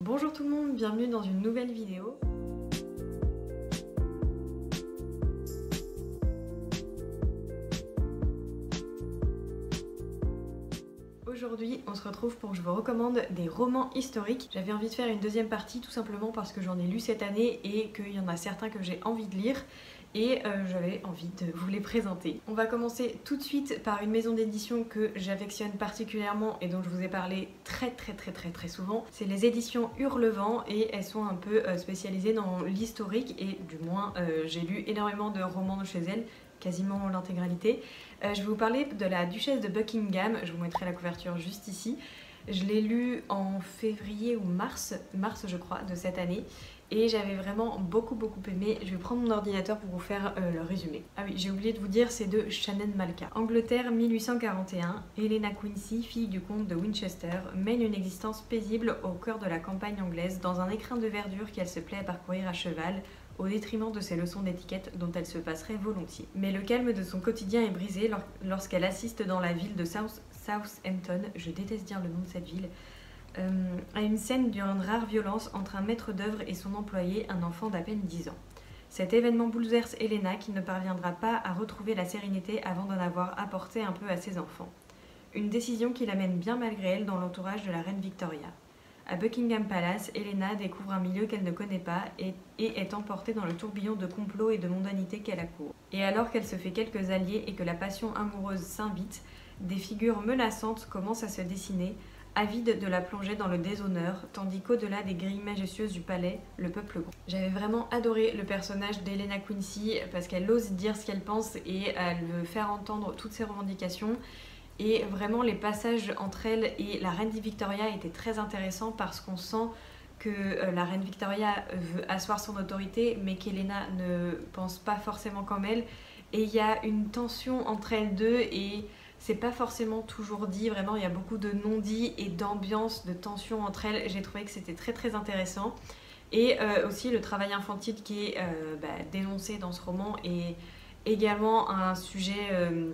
Bonjour tout le monde, bienvenue dans une nouvelle vidéo. Aujourd'hui, on se retrouve pour que je vous recommande des romans historiques. J'avais envie de faire une deuxième partie tout simplement parce que j'en ai lu cette année et qu'il y en a certains que j'ai envie de lire et j'avais envie de vous les présenter. On va commencer tout de suite par une maison d'édition que j'affectionne particulièrement et dont je vous ai parlé très souvent. C'est les éditions Hurlevent et elles sont un peu spécialisées dans l'historique et du moins j'ai lu énormément de romans de chez elles, quasiment l'intégralité. Je vais vous parler de la Duchesse de Buckingham, je vous mettrai la couverture juste ici. Je l'ai lu en février ou mars je crois, de cette année. Et j'avais vraiment beaucoup aimé. Je vais prendre mon ordinateur pour vous faire le résumé. Ah oui, j'ai oublié de vous dire, c'est de Shannon Malka. Angleterre 1841, Helena Quincy, fille du comte de Winchester, mène une existence paisible au cœur de la campagne anglaise dans un écrin de verdure qu'elle se plaît à parcourir à cheval, au détriment de ses leçons d'étiquette dont elle se passerait volontiers. Mais le calme de son quotidien est brisé lorsqu'elle assiste dans la ville de Southampton, je déteste dire le nom de cette ville, à une scène d'une rare violence entre un maître d'œuvre et son employé, un enfant d'à peine 10 ans. Cet événement bouleverse Helena qui ne parviendra pas à retrouver la sérénité avant d'en avoir apporté un peu à ses enfants. Une décision qui l'amène bien malgré elle dans l'entourage de la reine Victoria. À Buckingham Palace, Helena découvre un milieu qu'elle ne connaît pas et est emportée dans le tourbillon de complots et de mondanité qu'elle accourt. Et alors qu'elle se fait quelques alliés et que la passion amoureuse s'invite, des figures menaçantes commencent à se dessiner, avide de la plonger dans le déshonneur, tandis qu'au-delà des grilles majestueuses du palais, le peuple gronde. J'avais vraiment adoré le personnage d'Helena Quincy parce qu'elle ose dire ce qu'elle pense et elle veut faire entendre toutes ses revendications. Et vraiment les passages entre elle et la reine Victoria étaient très intéressants parce qu'on sent que la reine Victoria veut asseoir son autorité mais qu'Helena ne pense pas forcément comme elle. Et il y a une tension entre elles deux et c'est pas forcément toujours dit, vraiment il y a beaucoup de non-dits et d'ambiance, de tension entre elles. J'ai trouvé que c'était très intéressant. Et aussi le travail infantile qui est dénoncé dans ce roman est également un sujet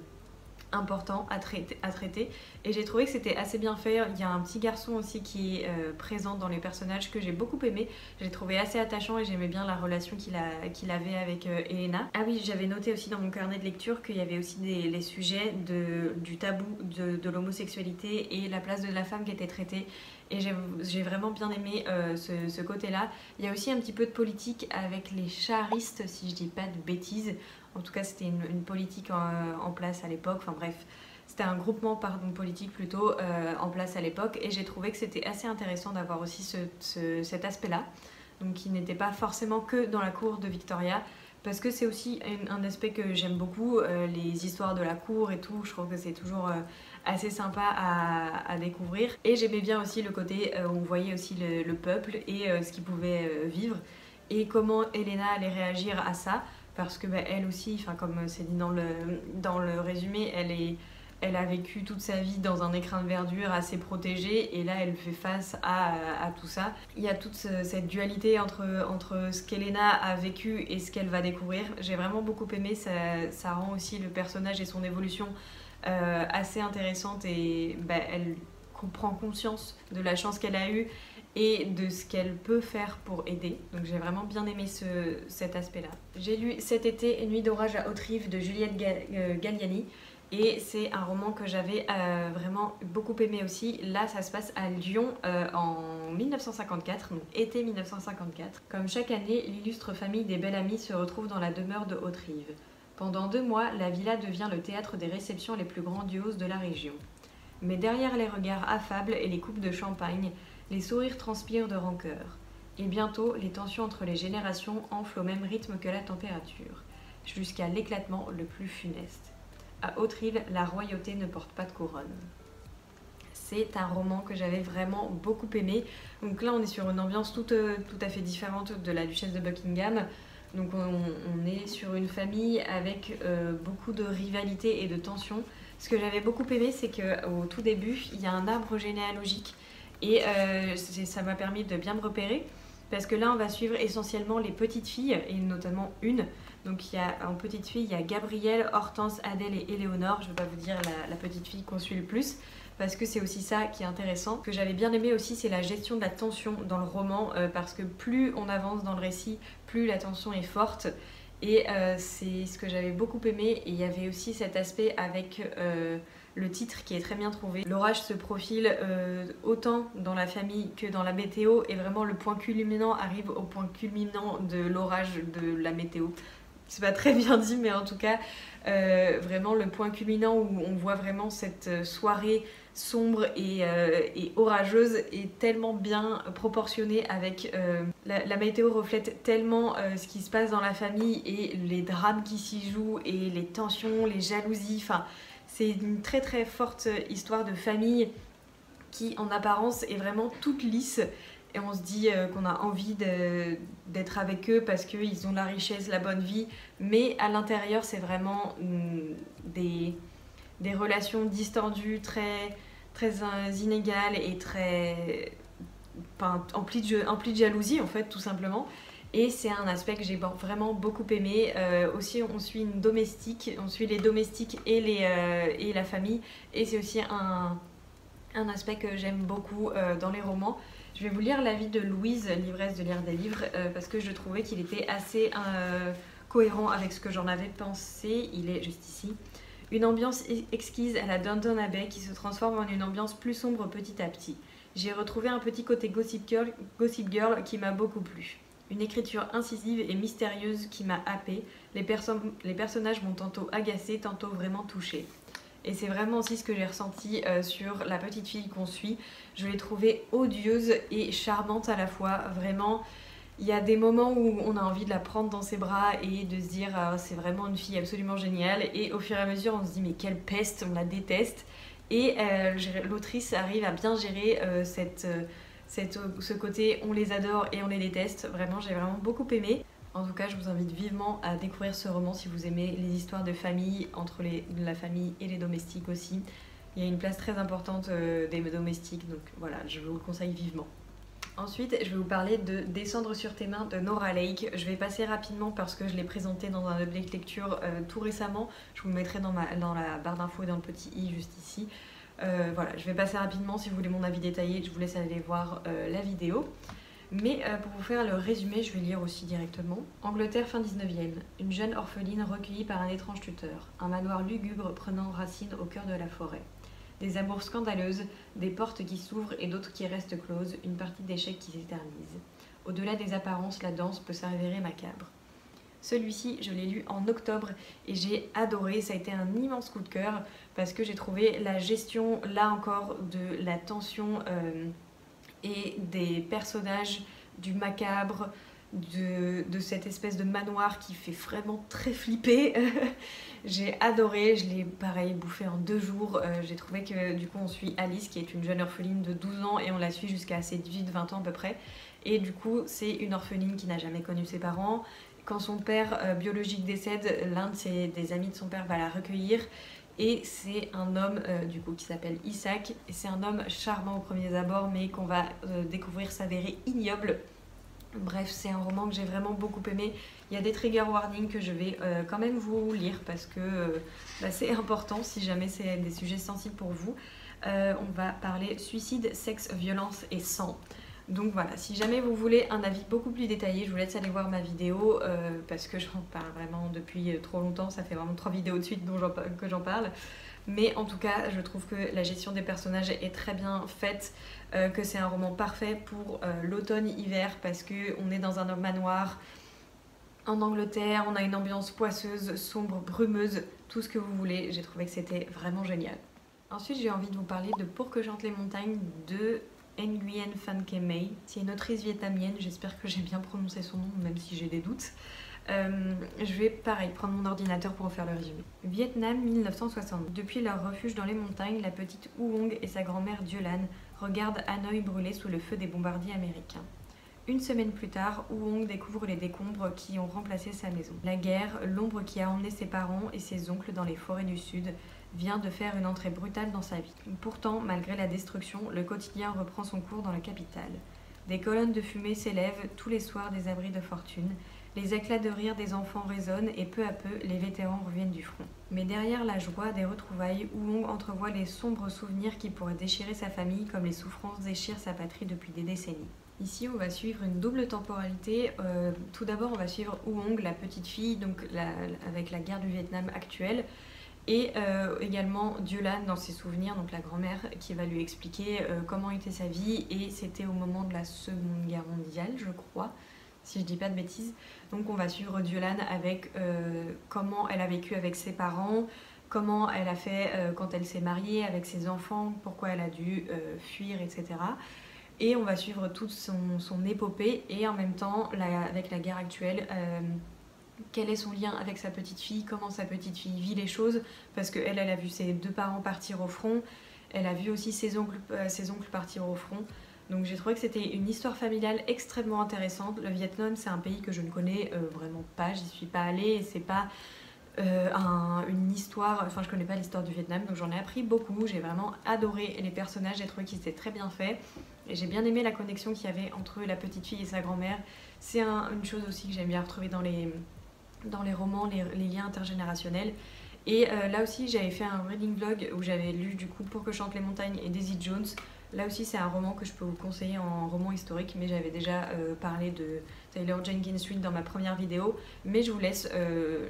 important à traiter et j'ai trouvé que c'était assez bien fait. Il y a un petit garçon aussi qui est présent dans les personnages que j'ai beaucoup aimé, j'ai trouvé assez attachant et j'aimais bien la relation qu'il avait avec Helena. Ah oui, j'avais noté aussi dans mon carnet de lecture qu'il y avait aussi les sujets du tabou de l'homosexualité et la place de la femme qui était traitée et j'ai vraiment bien aimé ce côté-là. Il y a aussi un petit peu de politique avec les charistes, si je dis pas de bêtises. En tout cas, c'était une politique en place à l'époque. Enfin bref, c'était un groupement politique plutôt en place à l'époque. Et j'ai trouvé que c'était assez intéressant d'avoir aussi cet aspect-là. Donc qui n'était pas forcément que dans la cour de Victoria. Parce que c'est aussi un aspect que j'aime beaucoup, les histoires de la cour et tout. Je trouve que c'est toujours assez sympa à découvrir. Et j'aimais bien aussi le côté où on voyait aussi le peuple et ce qu'il pouvait vivre. Et comment Helena allait réagir à ça. Parce que elle aussi, comme c'est dit dans le résumé, elle a vécu toute sa vie dans un écrin de verdure assez protégé et là elle fait face à tout ça. Il y a toute cette dualité entre ce qu'Helena a vécu et ce qu'elle va découvrir. J'ai vraiment beaucoup aimé, ça rend aussi le personnage et son évolution assez intéressante et elle prend conscience de la chance qu'elle a eue et de ce qu'elle peut faire pour aider. Donc j'ai vraiment bien aimé cet aspect-là. J'ai lu cet été Nuit d'orage à Haute-Rive de Juliette Galliani et c'est un roman que j'avais vraiment beaucoup aimé aussi. Là ça se passe à Lyon en 1954, donc été 1954. Comme chaque année, l'illustre famille des Bellamy se retrouve dans la demeure de Haute-Rive. Pendant 2 mois, la villa devient le théâtre des réceptions les plus grandioses de la région. Mais derrière les regards affables et les coupes de champagne, les sourires transpirent de rancœur. Et bientôt, les tensions entre les générations enflent au même rythme que la température, jusqu'à l'éclatement le plus funeste. À Haute-Rive, la royauté ne porte pas de couronne. C'est un roman que j'avais vraiment beaucoup aimé. Donc là, on est sur une ambiance tout à fait différente de la Duchesse de Buckingham. Donc on est sur une famille avec beaucoup de rivalité et de tension. Ce que j'avais beaucoup aimé, c'est qu'au tout début, il y a un arbre généalogique et ça m'a permis de bien me repérer parce que là, on va suivre essentiellement les petites filles et notamment une. Donc en petite fille, il y a Gabrielle, Hortense, Adèle et Éléonore. Je ne vais pas vous dire la petite fille qu'on suit le plus, parce que c'est aussi ça qui est intéressant. Ce que j'avais bien aimé aussi, c'est la gestion de la tension dans le roman, parce que plus on avance dans le récit, plus la tension est forte. Et c'est ce que j'avais beaucoup aimé. Et il y avait aussi cet aspect avec le titre qui est très bien trouvé. L'orage se profile autant dans la famille que dans la météo, et vraiment le point culminant arrive au point culminant de l'orage de la météo. C'est pas très bien dit, mais en tout cas vraiment le point culminant où on voit vraiment cette soirée sombre et orageuse est tellement bien proportionnée avec la météo reflète tellement ce qui se passe dans la famille et les drames qui s'y jouent et les tensions, les jalousies, enfin c'est une très très forte histoire de famille qui en apparence est vraiment toute lisse. Et on se dit qu'on a envie d'être avec eux parce qu'ils ont la richesse, la bonne vie. Mais à l'intérieur, c'est vraiment des relations distendues, très, très inégales et très emplies de jalousie, en fait, tout simplement. Et c'est un aspect que j'ai vraiment beaucoup aimé. Aussi, on suit une domestique, on suit les domestiques et la famille. Et c'est aussi un aspect que j'aime beaucoup dans les romans. Je vais vous lire l'avis de Louise, l'ivresse de lire des livres, parce que je trouvais qu'il était assez cohérent avec ce que j'en avais pensé. Il est juste ici. Une ambiance exquise à la Downton Abbey qui se transforme en une ambiance plus sombre petit à petit. J'ai retrouvé un petit côté Gossip Girl qui m'a beaucoup plu. Une écriture incisive et mystérieuse qui m'a happée. Les personnages m'ont tantôt agacée, tantôt vraiment touchée. Et c'est vraiment aussi ce que j'ai ressenti sur la petite fille qu'on suit. Je l'ai trouvée odieuse et charmante à la fois. Vraiment, il y a des moments où on a envie de la prendre dans ses bras et de se dire c'est vraiment une fille absolument géniale. Et au fur et à mesure, on se dit mais quelle peste, on la déteste. Et l'autrice arrive à bien gérer ce côté on les adore et on les déteste. Vraiment, j'ai vraiment beaucoup aimé. En tout cas, je vous invite vivement à découvrir ce roman si vous aimez les histoires de famille, entre la famille et les domestiques aussi. Il y a une place très importante des domestiques, donc voilà, je vous le conseille vivement. Ensuite, je vais vous parler de Descendre sur tes mains de Nora Lake. Je vais passer rapidement parce que je l'ai présenté dans un update lecture tout récemment. Je vous le mettrai dans la barre d'infos et dans le petit i juste ici. Voilà, je vais passer rapidement. Si vous voulez mon avis détaillé, je vous laisse aller voir la vidéo. Mais pour vous faire le résumé, je vais lire aussi directement. Angleterre fin 19e. Une jeune orpheline recueillie par un étrange tuteur. Un manoir lugubre prenant racine au cœur de la forêt. Des amours scandaleuses, des portes qui s'ouvrent et d'autres qui restent closes, une partie d'échecs qui s'éternise. Au-delà des apparences, la danse peut s'avérer macabre. Celui-ci, je l'ai lu en octobre et j'ai adoré. Ça a été un immense coup de cœur parce que j'ai trouvé la gestion, là encore, de la tension et des personnages, du macabre, de cette espèce de manoir qui fait vraiment très flipper. J'ai adoré, je l'ai pareil bouffé en 2 jours. J'ai trouvé que du coup on suit Alice qui est une jeune orpheline de 12 ans et on la suit jusqu'à ses 18-20 ans à peu près. Et du coup c'est une orpheline qui n'a jamais connu ses parents. Quand son père biologique décède, l'un des amis de son père va la recueillir. Et c'est un homme du coup qui s'appelle Isaac. Et c'est un homme charmant au premier abord mais qu'on va découvrir s'avérer ignoble. Bref, c'est un roman que j'ai vraiment beaucoup aimé. Il y a des trigger warnings que je vais quand même vous lire parce que c'est important si jamais c'est des sujets sensibles pour vous. On va parler suicide, sexe, violence et sang. Donc voilà, si jamais vous voulez un avis beaucoup plus détaillé, je vous laisse aller voir ma vidéo parce que j'en parle vraiment depuis trop longtemps. Ça fait vraiment 3 vidéos de suite que j'en parle. Mais en tout cas, je trouve que la gestion des personnages est très bien faite, que c'est un roman parfait pour l'automne-hiver parce qu'on est dans un manoir en Angleterre, on a une ambiance poisseuse, sombre, brumeuse, tout ce que vous voulez. J'ai trouvé que c'était vraiment génial. Ensuite, j'ai envie de vous parler de Pour que chantent les montagnes de Nguyen Phan Ke Mai. C'est une autrice vietnamienne, j'espère que j'ai bien prononcé son nom, même si j'ai des doutes. Je vais pareil prendre mon ordinateur pour faire le résumé. Vietnam 1960. Depuis leur refuge dans les montagnes, la petite Oong et sa grand-mère Diolan regardent Hanoï brûler sous le feu des bombardiers américains. Une semaine plus tard, Oong découvre les décombres qui ont remplacé sa maison. La guerre, l'ombre qui a emmené ses parents et ses oncles dans les forêts du sud, vient de faire une entrée brutale dans sa vie. Pourtant, malgré la destruction, le quotidien reprend son cours dans la capitale. Des colonnes de fumée s'élèvent tous les soirs des abris de fortune. Les éclats de rire des enfants résonnent et peu à peu, les vétérans reviennent du front. Mais derrière la joie des retrouvailles, Woo-hong entrevoit les sombres souvenirs qui pourraient déchirer sa famille comme les souffrances déchirent sa patrie depuis des décennies. Ici, on va suivre une double temporalité. Tout d'abord, on va suivre Woo-hong, la petite fille, donc avec la guerre du Vietnam actuelle, et également Diolan dans ses souvenirs, donc la grand-mère, qui va lui expliquer comment était sa vie, et c'était au moment de la Seconde Guerre mondiale, je crois, si je dis pas de bêtises. Donc on va suivre Diolan avec comment elle a vécu avec ses parents, comment elle a fait quand elle s'est mariée avec ses enfants, pourquoi elle a dû fuir, etc. Et on va suivre toute son épopée, et en même temps, avec la guerre actuelle, quel est son lien avec sa petite fille, comment sa petite fille vit les choses, parce qu'elle a vu ses 2 parents partir au front, elle a vu aussi ses oncles partir au front. Donc j'ai trouvé que c'était une histoire familiale extrêmement intéressante. Le Vietnam, c'est un pays que je ne connais vraiment pas, j'y suis pas allée, et c'est pas une histoire, enfin je connais pas l'histoire du Vietnam, donc j'en ai appris beaucoup. J'ai vraiment adoré les personnages, j'ai trouvé qu'ils étaient très bien faits, et j'ai bien aimé la connexion qu'il y avait entre la petite fille et sa grand-mère. C'est une chose aussi que j'aime bien retrouver dans les romans, les liens intergénérationnels. Et là aussi j'avais fait un reading vlog où j'avais lu du coup Pour que chantent les montagnes et Daisy Jones. Là aussi c'est un roman que je peux vous conseiller en roman historique, mais j'avais déjà parlé de Taylor Jenkins Reid dans ma première vidéo, mais je vous laisse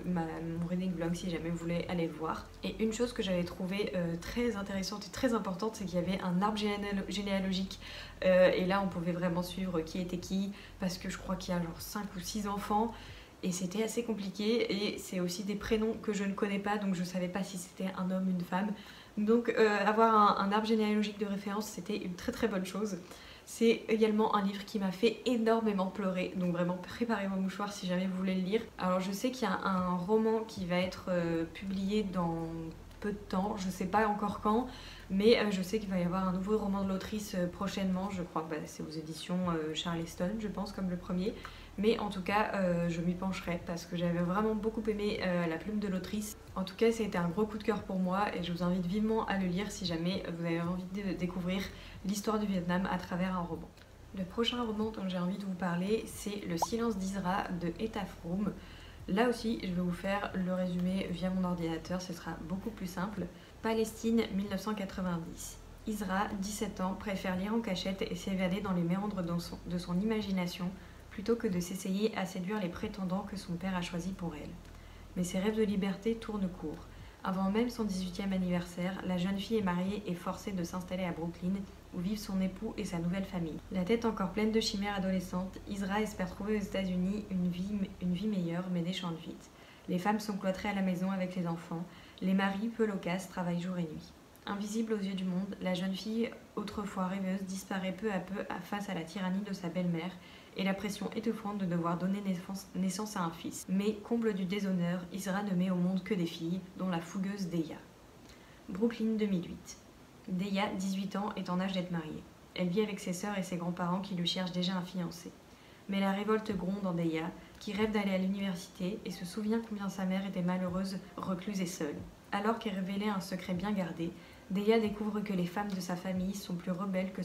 mon reading vlog si jamais vous voulez aller le voir. Et une chose que j'avais trouvé très intéressante et très importante, c'est qu'il y avait un arbre généalogique, et là on pouvait vraiment suivre qui était qui, parce que je crois qu'il y a genre 5 ou 6 enfants, et c'était assez compliqué, et c'est aussi des prénoms que je ne connais pas, donc je savais pas si c'était un homme ou une femme. Donc avoir un arbre généalogique de référence, c'était une très très bonne chose. C'est également un livre qui m'a fait énormément pleurer, donc vraiment préparez vos mouchoirs si jamais vous voulez le lire. Alors je sais qu'il y a un roman qui va être publié dans peu de temps, je sais pas encore quand, mais je sais qu'il va y avoir un nouveau roman de l'autrice prochainement, je crois que c'est aux éditions Charleston, je pense, comme le premier. Mais en tout cas, je m'y pencherai parce que j'avais vraiment beaucoup aimé la plume de l'autrice. En tout cas, c'était un gros coup de cœur pour moi, et je vous invite vivement à le lire si jamais vous avez envie de découvrir l'histoire du Vietnam à travers un roman. Le prochain roman dont j'ai envie de vous parler, c'est Le silence d'Isra de Etta Froome. Là aussi, je vais vous faire le résumé via mon ordinateur, ce sera beaucoup plus simple. Palestine, 1990. Isra, 17 ans, préfère lire en cachette et s'évader dans les méandres de son imagination, plutôt que de s'essayer à séduire les prétendants que son père a choisis pour elle. Mais ses rêves de liberté tournent court. Avant même son 18e anniversaire, la jeune fille est mariée et forcée de s'installer à Brooklyn, où vivent son époux et sa nouvelle famille. La tête encore pleine de chimères adolescentes, Isra espère trouver aux États-Unis une vie meilleure, mais déchante vite. Les femmes sont cloîtrées à la maison avec les enfants, les maris, peu loquaces, travaillent jour et nuit. Invisible aux yeux du monde, la jeune fille, autrefois rêveuse, disparaît peu à peu face à la tyrannie de sa belle-mère et la pression étouffante de devoir donner naissance à un fils. Mais, comble du déshonneur, Isra ne met au monde que des filles, dont la fougueuse Deya. Brooklyn 2008. Deya, 18 ans, est en âge d'être mariée. Elle vit avec ses sœurs et ses grands-parents qui lui cherchent déjà un fiancé. Mais la révolte gronde en Deya, qui rêve d'aller à l'université et se souvient combien sa mère était malheureuse, recluse et seule. Alors qu'est révélé un secret bien gardé, Deya découvre que les femmes de sa famille sont plus rebelles que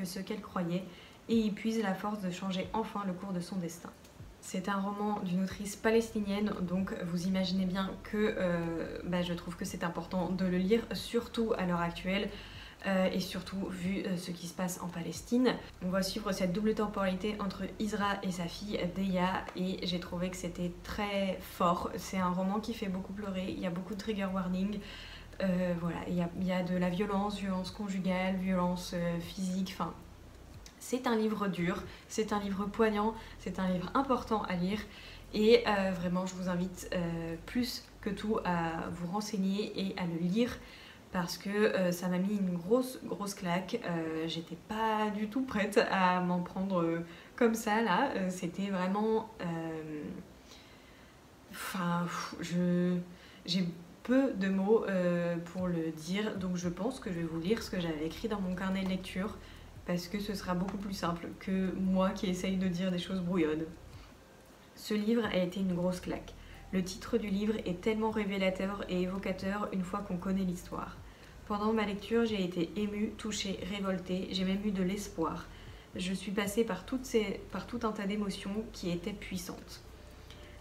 ce qu'elle croyait, et y puise la force de changer enfin le cours de son destin. C'est un roman d'une autrice palestinienne, donc vous imaginez bien que je trouve que c'est important de le lire, surtout à l'heure actuelle, et surtout vu ce qui se passe en Palestine. On va suivre cette double temporalité entre Isra et sa fille Deya, et j'ai trouvé que c'était très fort. C'est un roman qui fait beaucoup pleurer, il y a beaucoup de trigger warning. Voilà, il y a de la violence conjugale, violence physique, enfin... C'est un livre dur, c'est un livre poignant, c'est un livre important à lire, et vraiment je vous invite plus que tout à vous renseigner et à le lire, parce que ça m'a mis une grosse claque. J'étais pas du tout prête à m'en prendre comme ça là, c'était vraiment... j'ai peu de mots pour le dire, donc je pense que je vais vous lire ce que j'avais écrit dans mon carnet de lecture, parce que ce sera beaucoup plus simple que moi qui essaye de dire des choses brouillonnes. Ce livre a été une grosse claque. Le titre du livre est tellement révélateur et évocateur une fois qu'on connaît l'histoire. Pendant ma lecture, j'ai été émue, touchée, révoltée, j'ai même eu de l'espoir. Je suis passée par tout un tas d'émotions qui étaient puissantes.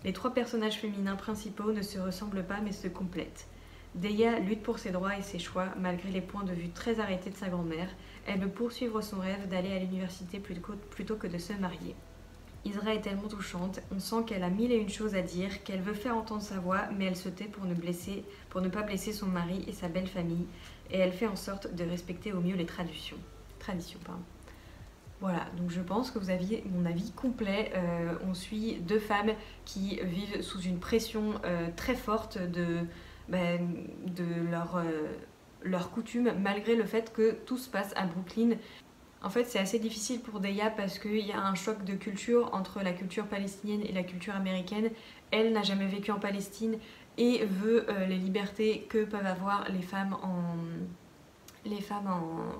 Les 3 personnages féminins principaux ne se ressemblent pas mais se complètent. Deya lutte pour ses droits et ses choix malgré les points de vue très arrêtés de sa grand-mère. Elle veut poursuivre son rêve d'aller à l'université plutôt que de se marier. Isra est tellement touchante, on sent qu'elle a mille et une choses à dire, qu'elle veut faire entendre sa voix, mais elle se tait pour ne pas blesser son mari et sa belle famille, et elle fait en sorte de respecter au mieux les traditions. Voilà, donc je pense que vous aviez mon avis complet. On suit 2 femmes qui vivent sous une pression très forte de leurs coutumes, malgré le fait que tout se passe à Brooklyn. En fait, c'est assez difficile pour Deya parce qu'il y a un choc de culture entre la culture palestinienne et la culture américaine. Elle n'a jamais vécu en Palestine et veut les libertés que peuvent avoir les femmes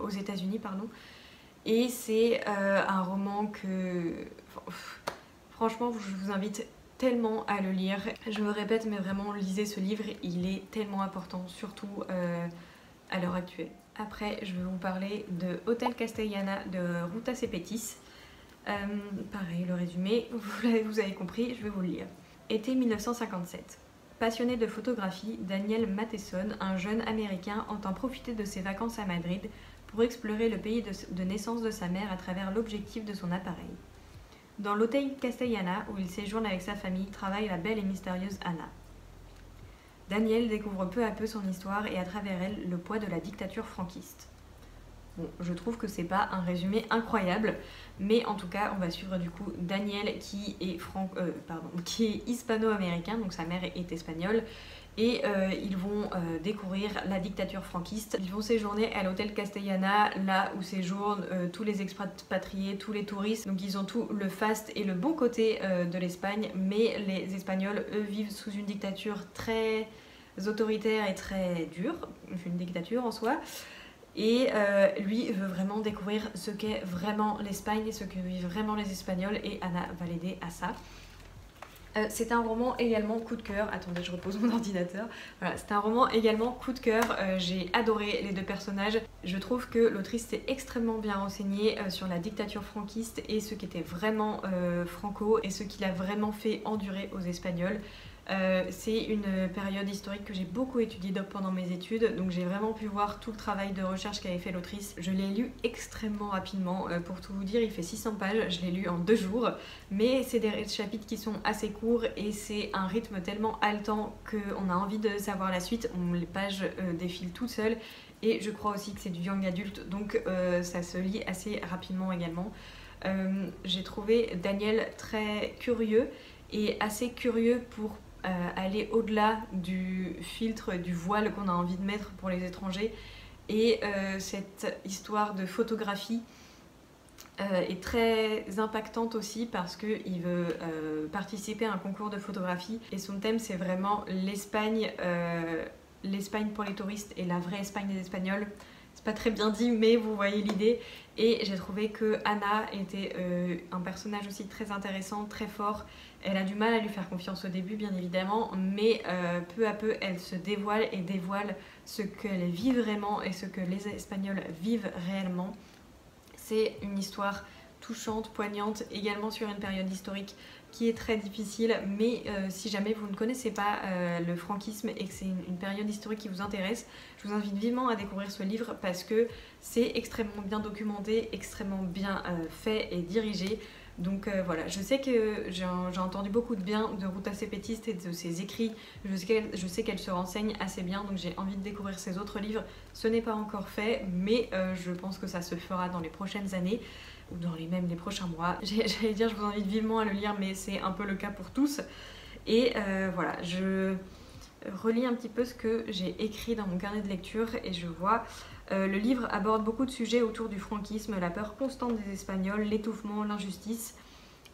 aux États-Unis, pardon. Et c'est un roman que, franchement, je vous invite tellement à le lire. Je me répète, mais vraiment, lisez ce livre, il est tellement important, surtout à l'heure actuelle. Après, je vais vous parler de Hotel Castellana de Ruta Sepetys. Pareil, le résumé, vous avez compris, je vais vous le lire. Été 1957. Passionné de photographie, Daniel Matheson, un jeune américain, entend profiter de ses vacances à Madrid pour explorer le pays de naissance de sa mère à travers l'objectif de son appareil. Dans l'hôtel Castellana, où il séjourne avec sa famille, travaille la belle et mystérieuse Anna. Daniel découvre peu à peu son histoire et à travers elle le poids de la dictature franquiste. Bon, je trouve que c'est pas un résumé incroyable, mais en tout cas on va suivre du coup Daniel qui est hispano-américain, donc sa mère est espagnole, et ils vont découvrir la dictature franquiste. Ils vont séjourner à l'hôtel Castellana, là où séjournent tous les expatriés, tous les touristes. Donc ils ont tout le faste et le bon côté de l'Espagne, mais les Espagnols, eux, vivent sous une dictature très autoritaire et très dure, une dictature en soi. Et lui veut vraiment découvrir ce qu'est vraiment l'Espagne et ce que vivent vraiment les Espagnols, et Anna va l'aider à ça. C'est un roman également coup de cœur. Attendez, je repose mon ordinateur. Voilà, c'est un roman également coup de cœur. J'ai adoré les 2 personnages. Je trouve que l'autrice s'est extrêmement bien renseignée sur la dictature franquiste et ce qu'était vraiment Franco et ce qu'il a vraiment fait endurer aux Espagnols. C'est une période historique que j'ai beaucoup étudiée pendant mes études, donc j'ai vraiment pu voir tout le travail de recherche qu'avait fait l'autrice. Je l'ai lu extrêmement rapidement, pour tout vous dire, il fait 600 pages, je l'ai lu en 2 jours, mais c'est des chapitres qui sont assez courts et c'est un rythme tellement haletant qu'on a envie de savoir la suite. Les pages défilent toutes seules, et je crois aussi que c'est du young adulte, donc ça se lit assez rapidement également. J'ai trouvé Daniel très curieux et assez curieux pour aller au-delà du filtre, du voile qu'on a envie de mettre pour les étrangers. Et cette histoire de photographie est très impactante aussi parce qu'il veut participer à un concours de photographie et son thème c'est vraiment l'Espagne, l'Espagne pour les touristes et la vraie Espagne des Espagnols. C'est pas très bien dit, mais vous voyez l'idée. Et j'ai trouvé que Anna était un personnage aussi très intéressant, très fort. Elle a du mal à lui faire confiance au début, bien évidemment, mais peu à peu, elle se dévoile et dévoile ce qu'elle vit vraiment et ce que les Espagnols vivent réellement. C'est une histoire touchante, poignante, également sur une période historique qui est très difficile, mais si jamais vous ne connaissez pas le franquisme et que c'est une période historique qui vous intéresse, je vous invite vivement à découvrir ce livre parce que c'est extrêmement bien documenté, extrêmement bien fait et dirigé. Donc voilà, je sais que j'ai entendu beaucoup de bien de Ruta Sepetys et de ses écrits, je sais qu'elle se renseigne assez bien, donc j'ai envie de découvrir ses autres livres. Ce n'est pas encore fait, mais je pense que ça se fera dans les prochaines années, ou dans les prochains mois. J'allais dire je vous invite vivement à le lire, mais c'est un peu le cas pour tous. Et voilà, je relis un petit peu ce que j'ai écrit dans mon carnet de lecture et je vois... le livre aborde beaucoup de sujets autour du franquisme, la peur constante des Espagnols, l'étouffement, l'injustice.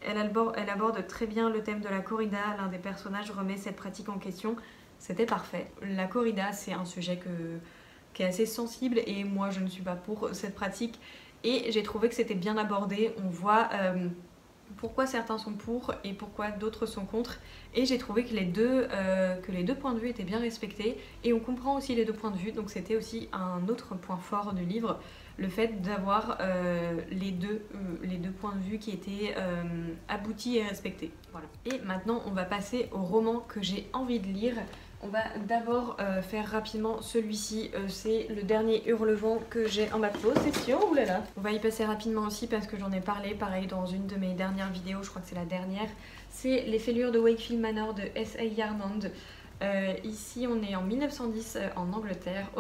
Elle aborde très bien le thème de la corrida, l'un des personnages remet cette pratique en question. C'était parfait. La corrida, c'est un sujet qui est assez sensible et moi je ne suis pas pour cette pratique. Et j'ai trouvé que c'était bien abordé, on voit pourquoi certains sont pour et pourquoi d'autres sont contre. Et j'ai trouvé que les deux points de vue étaient bien respectés et on comprend aussi les 2 points de vue, donc c'était aussi un autre point fort du livre. le fait d'avoir les deux points de vue qui étaient aboutis et respectés. Voilà. Et maintenant on va passer au roman que j'ai envie de lire. On va d'abord faire rapidement celui-ci, c'est le dernier Hurlevent que j'ai en ma possession. Oulala. On va y passer rapidement aussi parce que j'en ai parlé, pareil dans une de mes dernières vidéos, je crois que c'est la dernière. C'est Les Fêlures de Wakefield Manor de S.A. Yarnand. Ici on est en 1910 en Angleterre.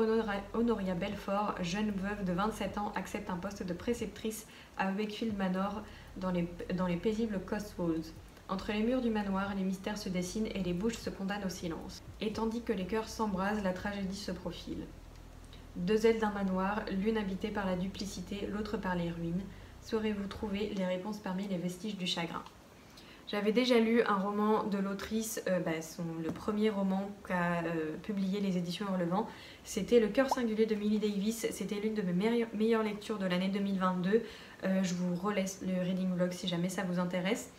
Honoria Belfort, jeune veuve de 27 ans, accepte un poste de préceptrice à Wakefield Manor dans les paisibles Cotswolds. Entre les murs du manoir, les mystères se dessinent et les bouches se condamnent au silence. Et tandis que les cœurs s'embrasent, la tragédie se profile. Deux ailes d'un manoir, l'une habitée par la duplicité, l'autre par les ruines. Saurez-vous trouver les réponses parmi les vestiges du chagrin? J'avais déjà lu un roman de l'autrice, le premier roman qu'a publié les éditions Hurlevent. C'était Le cœur singulier de Millie Davis. C'était l'une de mes meilleures lectures de l'année 2022. Je vous relaisse le reading vlog si jamais ça vous intéresse.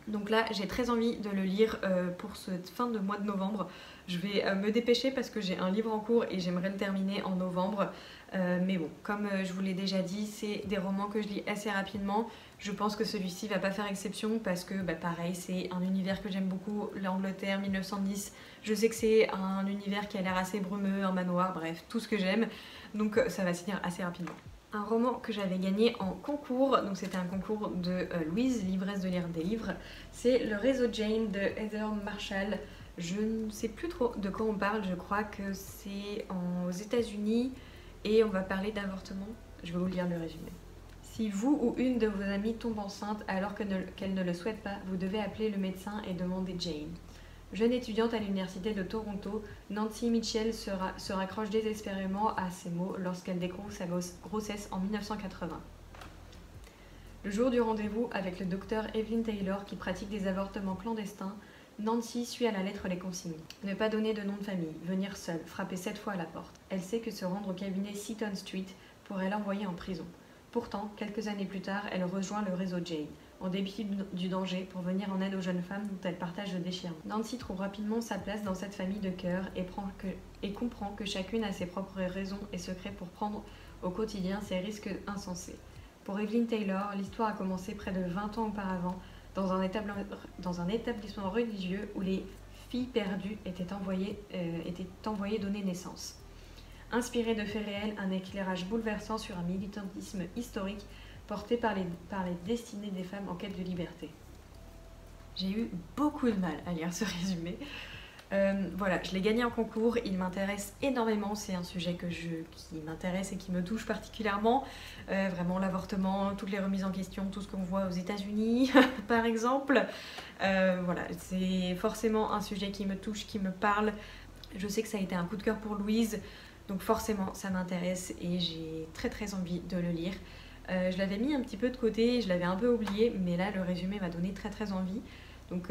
Donc là j'ai très envie de le lire pour cette fin de mois de novembre. Je vais me dépêcher parce que j'ai un livre en cours et j'aimerais le terminer en novembre. Mais bon, comme je vous l'ai déjà dit, c'est des romans que je lis assez rapidement. Je pense que celui-ci va pas faire exception parce que pareil, c'est un univers que j'aime beaucoup, l'Angleterre 1910. Je sais que c'est un univers qui a l'air assez brumeux, un manoir, bref, tout ce que j'aime. Donc ça va se lire assez rapidement. Un roman que j'avais gagné en concours, donc c'était un concours de Louise, l'ivresse de lire des livres. C'est Le réseau Jane de Heather Marshall. Je ne sais plus trop de quoi on parle, je crois que c'est aux États-Unis et on va parler d'avortement. Je vais vous lire le résumé. Si vous ou une de vos amies tombe enceinte alors qu'elle ne le souhaite pas, vous devez appeler le médecin et demander Jane. Jeune étudiante à l'université de Toronto, Nancy Mitchell se raccroche désespérément à ces mots lorsqu'elle découvre sa grossesse en 1980. Le jour du rendez-vous avec le docteur Evelyn Taylor qui pratique des avortements clandestins, Nancy suit à la lettre les consignes. Ne pas donner de nom de famille, venir seule, frapper 7 fois à la porte. Elle sait que se rendre au cabinet Seaton Street pourrait l'envoyer en prison. Pourtant, quelques années plus tard, elle rejoint le réseau Jane, en dépit du danger, pour venir en aide aux jeunes femmes dont elle partage le déchirement. Nancy trouve rapidement sa place dans cette famille de cœur et comprend que chacune a ses propres raisons et secrets pour prendre au quotidien ses risques insensés. Pour Evelyn Taylor, l'histoire a commencé près de 20 ans auparavant, dans un établissement religieux où les filles perdues étaient envoyées donner naissance. Inspiré de faits réels, un éclairage bouleversant sur un militantisme historique porté par les destinées des femmes en quête de liberté. J'ai eu beaucoup de mal à lire ce résumé. Voilà, je l'ai gagné en concours, il m'intéresse énormément, c'est un sujet qui m'intéresse et qui me touche particulièrement. Vraiment l'avortement, toutes les remises en question, tout ce qu'on voit aux États-Unis par exemple. Voilà, c'est forcément un sujet qui me touche, qui me parle. Je sais que ça a été un coup de cœur pour Louise, donc forcément ça m'intéresse et j'ai très envie de le lire. Je l'avais mis un petit peu de côté, je l'avais un peu oublié, mais là le résumé m'a donné très envie. Donc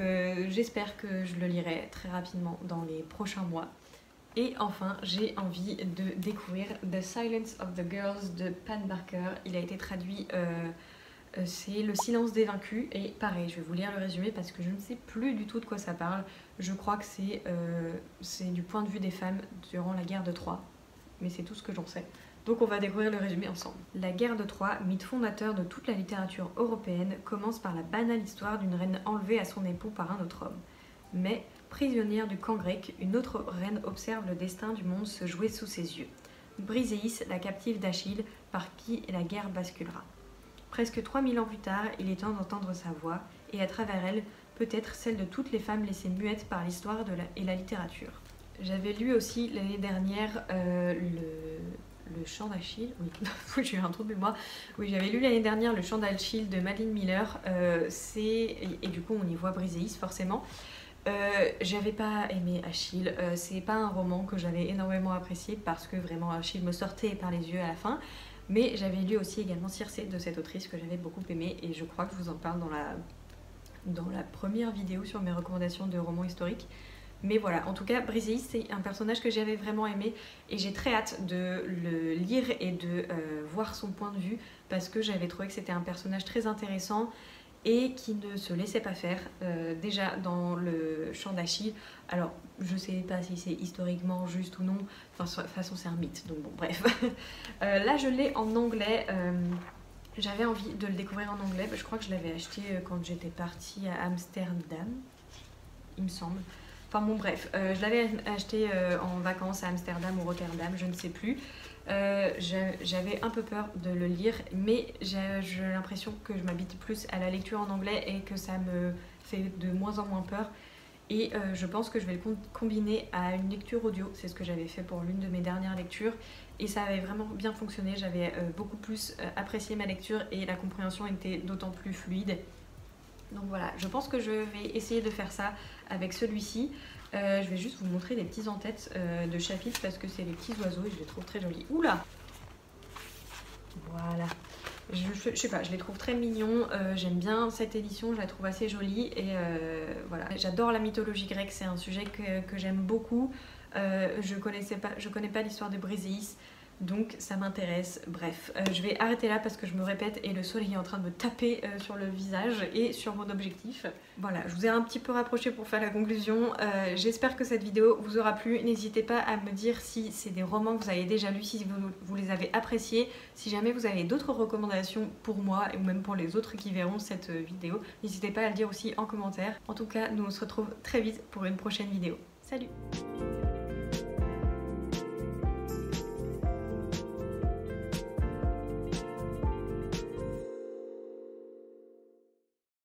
j'espère que je le lirai très rapidement dans les prochains mois. Et enfin, j'ai envie de découvrir The Silence of the Girls de Pan Barker. Il a été traduit, c'est Le silence des vaincus. Et pareil, je vais vous lire le résumé parce que je ne sais plus du tout de quoi ça parle. Je crois que c'est du point de vue des femmes durant la guerre de Troie. Mais c'est tout ce que j'en sais. Donc on va découvrir le résumé ensemble. La guerre de Troie, mythe fondateur de toute la littérature européenne, commence par la banale histoire d'une reine enlevée à son époux par un autre homme. Mais, prisonnière du camp grec, une autre reine observe le destin du monde se jouer sous ses yeux. Briséis, la captive d'Achille, par qui la guerre basculera. Presque 3000 ans plus tard, il est temps d'entendre sa voix, et à travers elle, peut-être celle de toutes les femmes laissées muettes par l'histoire et la littérature. J'avais lu aussi l'année dernière le Chant d'Achille, oui, j'ai eu un trou de mémoire. Oui, j'avais lu l'année dernière Le Chant d'Achille de Madeline Miller, et du coup on y voit Briséis forcément. J'avais pas aimé Achille, c'est pas un roman que j'avais énormément apprécié parce que vraiment Achille me sortait par les yeux à la fin, mais j'avais lu aussi également Circé de cette autrice que j'avais beaucoup aimé et je crois que je vous en parle dans la première vidéo sur mes recommandations de romans historiques. Mais voilà, en tout cas, Briséis, c'est un personnage que j'avais vraiment aimé et j'ai très hâte de le lire et de voir son point de vue parce que j'avais trouvé que c'était un personnage très intéressant et qui ne se laissait pas faire déjà dans le champ d'Achille. Alors je sais pas si c'est historiquement juste ou non, enfin de toute façon c'est un mythe, donc bon bref. Là je l'ai en anglais, j'avais envie de le découvrir en anglais, je crois que je l'avais acheté quand j'étais partie à Amsterdam, il me semble. Enfin bon bref, je l'avais acheté en vacances à Amsterdam ou Rotterdam, je ne sais plus. J'avais un peu peur de le lire, mais j'ai l'impression que je m'habite plus à la lecture en anglais et que ça me fait de moins en moins peur. Et je pense que je vais le combiner à une lecture audio, c'est ce que j'avais fait pour l'une de mes dernières lectures et ça avait vraiment bien fonctionné, j'avais beaucoup plus apprécié ma lecture et la compréhension était d'autant plus fluide. Donc voilà, je pense que je vais essayer de faire ça avec celui-ci. Je vais juste vous montrer des petits en-têtes de chapitres parce que c'est des petits oiseaux et je les trouve très jolis. Oula! Voilà. Je sais pas, je les trouve très mignons, j'aime bien cette édition, je la trouve assez jolie et voilà. J'adore la mythologie grecque, c'est un sujet que j'aime beaucoup. Je connais pas l'histoire de Bréséis, donc ça m'intéresse. Bref, je vais arrêter là parce que je me répète et le soleil est en train de me taper sur le visage et sur mon objectif. Voilà, je vous ai un petit peu rapproché pour faire la conclusion. J'espère que cette vidéo vous aura plu. N'hésitez pas à me dire si c'est des romans que vous avez déjà lus, si vous les avez appréciés. Si jamais vous avez d'autres recommandations pour moi ou même pour les autres qui verront cette vidéo, n'hésitez pas à le dire aussi en commentaire. En tout cas, nous on se retrouve très vite pour une prochaine vidéo. Salut!